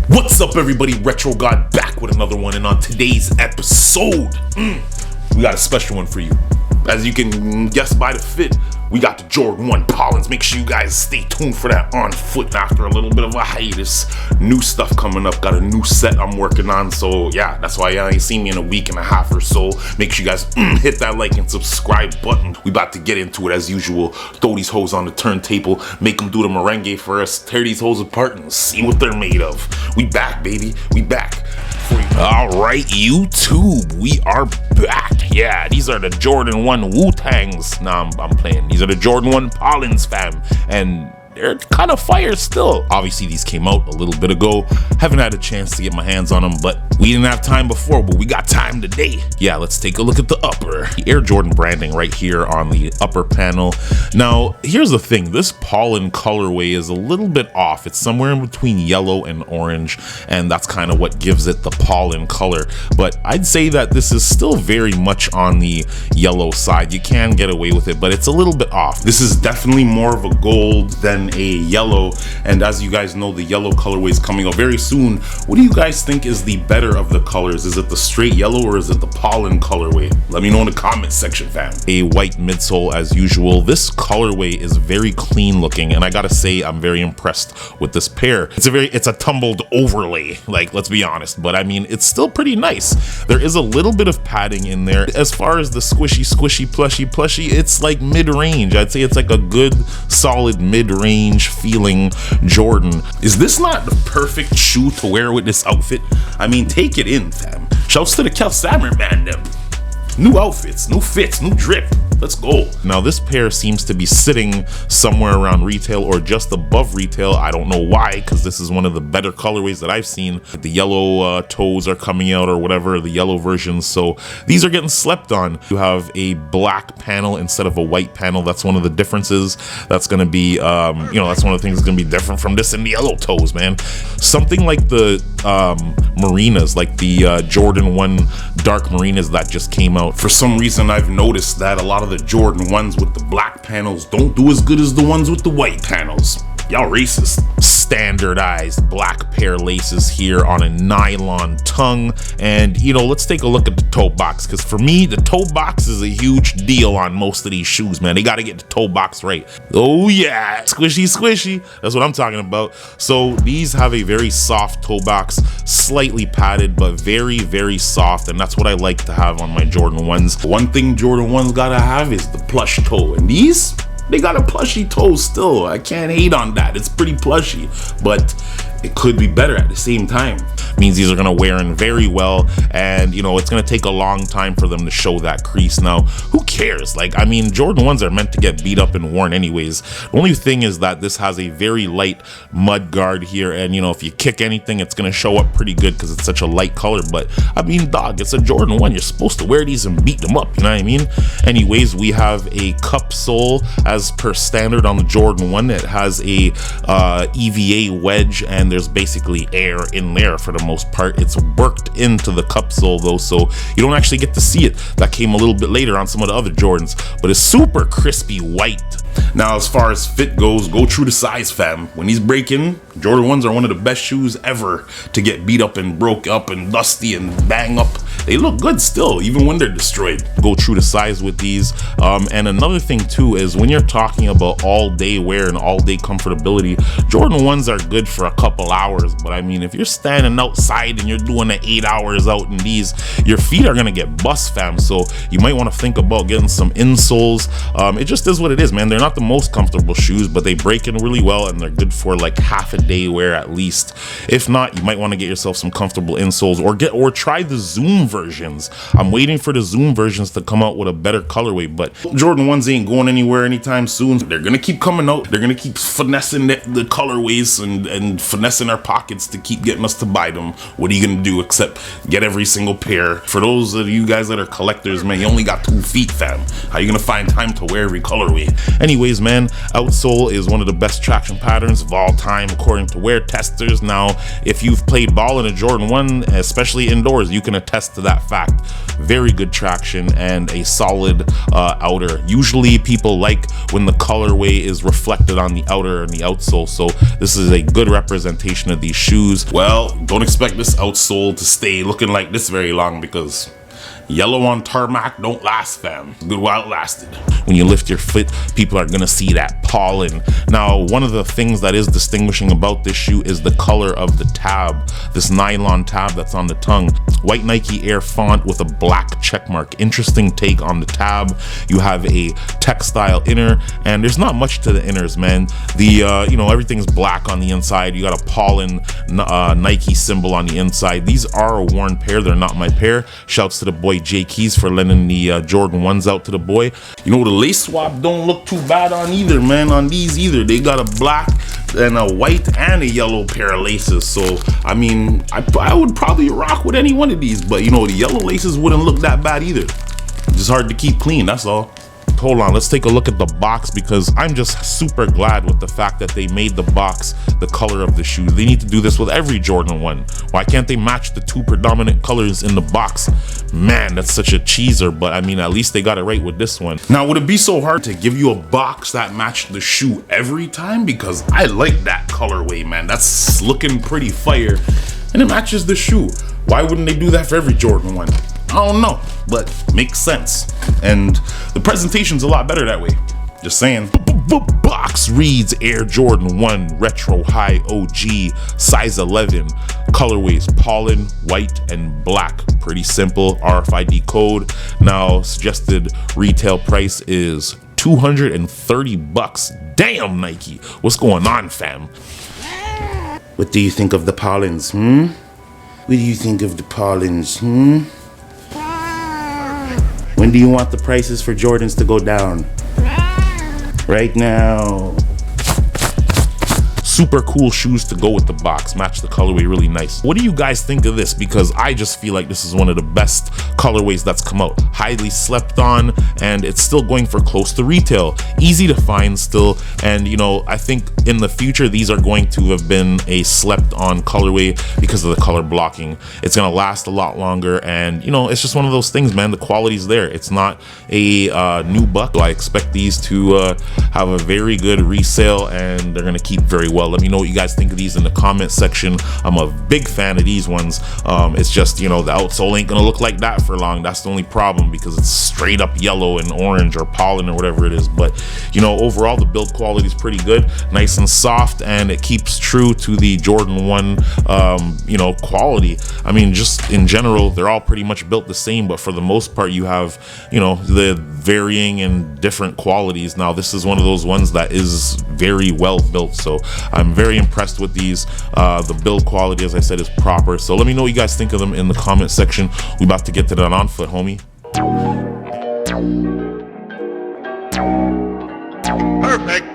What's up, everybody? Retro God back with another one, and on today's episode, we got a special one for you. As you can guess by the fit, we got the Jordan 1 Pollens. Make sure you guys stay tuned for that on foot after a little bit of a hiatus. New stuff coming up. Got a new set I'm working on. So yeah, that's why y'all ain't seen me in a week and a half or so. Make sure you guys hit that like and subscribe button. We about to get into it as usual. Throw these hoes on the turntable. Make them do the merengue for us. Tear these hoes apart and see what they're made of. We back, baby. We back. Alright, YouTube, we are back. Yeah, these are the Jordan 1 Wu-Tangs. Nah, I'm playing. These are the Jordan 1 Pollens, fam. And they're kind of fire still. Obviously, these came out a little bit ago. Haven't had a chance to get my hands on them, but we didn't have time before, but we got time today. Yeah, let's take a look at the upper. The Air Jordan branding right here on the upper panel. Now, here's the thing. This Pollen colorway is a little bit off. It's somewhere in between yellow and orange, and that's kind of what gives it the Pollen color. But I'd say that this is still very much on the yellow side. You can get away with it, but it's a little bit off. This is definitely more of a gold than a yellow, and as you guys know, the yellow colorway is coming out very soon. What do you guys think is the better of the colors? Is it the straight yellow or is it the Pollen colorway? Let me know in the comment section, fam. A white midsole as usual. This colorway is very clean looking, and I gotta say I'm very impressed with this pair. It's a tumbled overlay, like, let's be honest, but I mean, it's still pretty nice. There is a little bit of padding in there. As far as the squishy plushy, it's like mid-range. I'd say it's like a good solid mid-range feeling Jordan. Is this not the perfect shoe to wear with this outfit? I mean, take it in, fam. Shouts to the Kel Sammer man them. New outfits, new fits, new drip. Let's go. Now this pair seems to be sitting somewhere around retail or just above retail. I don't know why, because this is one of the better colorways that I've seen. The yellow toes are coming out or whatever, the yellow versions. So these are getting slept on. You have a black panel instead of a white panel. That's one of the differences. That's going to be, that's one of the things that's going to be different from this and the yellow toes, man. Something like the marinas, like the Jordan 1 dark marinas that just came out. For some reason, I've noticed that a lot of the Jordan 1s with the black panels don't do as good as the ones with the white panels. Y'all racist. Standardized black pair laces here on a nylon tongue. And, let's take a look at the toe box, because for me, the toe box is a huge deal on most of these shoes, man. They got to get the toe box right. Oh, yeah. Squishy. That's what I'm talking about. So these have a very soft toe box, slightly padded, but very, very soft. And that's what I like to have on my Jordan 1s. One thing Jordan 1s got to have is the plush toe. And these, they got a plushy toe still. I can't hate on that. It's pretty plushy, but it could be better at the same time. Means these are gonna wear in very well, and it's gonna take a long time for them to show that crease. Now, who cares? Like, I mean, Jordan 1s are meant to get beat up and worn anyways. The only thing is that this has a very light mud guard here, and if you kick anything, it's gonna show up pretty good because it's such a light color. But I mean, dog, it's a Jordan 1. You're supposed to wear these and beat them up, you know what I mean? Anyways, we have a cup sole as per standard on the Jordan 1. It has a EVA wedge, and there's basically air in there for the most part. It's worked into the cup sole though, so you don't actually get to see it. That came a little bit later on some of the other Jordans, but it's super crispy white. Now, as far as fit goes, go true to size, fam. When he's breaking, Jordan 1s are one of the best shoes ever to get beat up and broke up and dusty and bang up. They look good still, even when they're destroyed. Go true to size with these. And another thing too is when you're talking about all day wear and all day comfortability, Jordan 1s are good for a couple hours. But I mean, if you're standing outside and you're doing the 8 hours out in these, your feet are gonna get bust, fam. So you might want to think about getting some insoles. It just is what it is, man. They're not the most comfortable shoes, but they break in really well, and they're good for like half a day wear at least. If not, you might want to get yourself some comfortable insoles, or try the Zoom versions. I'm waiting for the Zoom versions to come out with a better colorway, but Jordan 1s ain't going anywhere anytime soon. They're gonna keep coming out. They're gonna keep finessing the colorways and finessing our pockets to keep getting us to buy them. What are you gonna do except get every single pair? For those of you guys that are collectors, man, you only got 2 feet, fam. How you gonna find time to wear every colorway? Anyways, man, outsole is one of the best traction patterns of all time, according return to wear testers. Now, if you've played ball in a Jordan 1, especially indoors, you can attest to that fact. Very good traction and a solid outer. Usually people like when the colorway is reflected on the outer and the outsole, so this is a good representation of these shoes. Well, don't expect this outsole to stay looking like this very long, because yellow on tarmac don't last, fam. Good while it lasted. When you lift your foot, people are gonna see that pollen. Now, one of the things that is distinguishing about this shoe is the color of the tab, this nylon tab that's on the tongue. White Nike Air font with a black check mark. Interesting take on the tab. You have a textile inner, and there's not much to the inners, man. The you know, everything's black on the inside. You got a Pollen Nike symbol on the inside. These are a worn pair. They're not my pair. Shouts to the boy J Keys for lending the Jordan 1s out to the boy. You know, the lace swap don't look too bad on either, man, on these either. They got a black and a white and a yellow pair of laces. So, I mean, I would probably rock with any one of these, but you know, the yellow laces wouldn't look that bad either. Just hard to keep clean, that's all. Hold on, let's take a look at the box, because I'm just super glad with the fact that they made the box the color of the shoe. They need to do this with every Jordan 1. Why can't they match the two predominant colors in the box? Man, that's such a cheeser, but I mean, at least they got it right with this one. Now, would it be so hard to give you a box that matched the shoe every time? Because I like that colorway, man. That's looking pretty fire, and it matches the shoe. Why wouldn't they do that for every Jordan 1? I don't know, but makes sense. And the presentation's a lot better that way. Just saying. Box reads Air Jordan 1 Retro High OG, size 11. Colorways Pollen, white, and black. Pretty simple. RFID code. Now, suggested retail price is $230. Damn, Nike. What's going on, fam? What do you think of the Pollens, What do you think of the Pollens, When do you want the prices for Jordans to go down? Right now. Super cool shoes to go with the box. Match the colorway really nice. What do you guys think of this? Because I just feel like this is one of the best colorways that's come out. Highly slept on, and it's still going for close to retail. Easy to find still, and you know, I think in the future these are going to have been a slept on colorway because of the color blocking. It's gonna last a lot longer, and you know, it's just one of those things, man. The quality's there. It's not a new buck. So I expect these to have a very good resale, and they're gonna keep very well. Let me know what you guys think of these in the comment section. I'm a big fan of these ones. It's just, you know, the outsole ain't gonna look like that for long. That's the only problem, because it's straight up yellow and orange or pollen or whatever it is. But you know, overall the build quality is pretty good, nice and soft, and it keeps true to the Jordan 1 you know, quality. I mean, just in general, they're all pretty much built the same, but for the most part you have, you know, the varying and different qualities. Now this is one of those ones that is very well built, so I'm very impressed with these. The build quality, as I said, is proper. So let me know what you guys think of them in the comment section. We about to get to that on foot, homie. Perfect.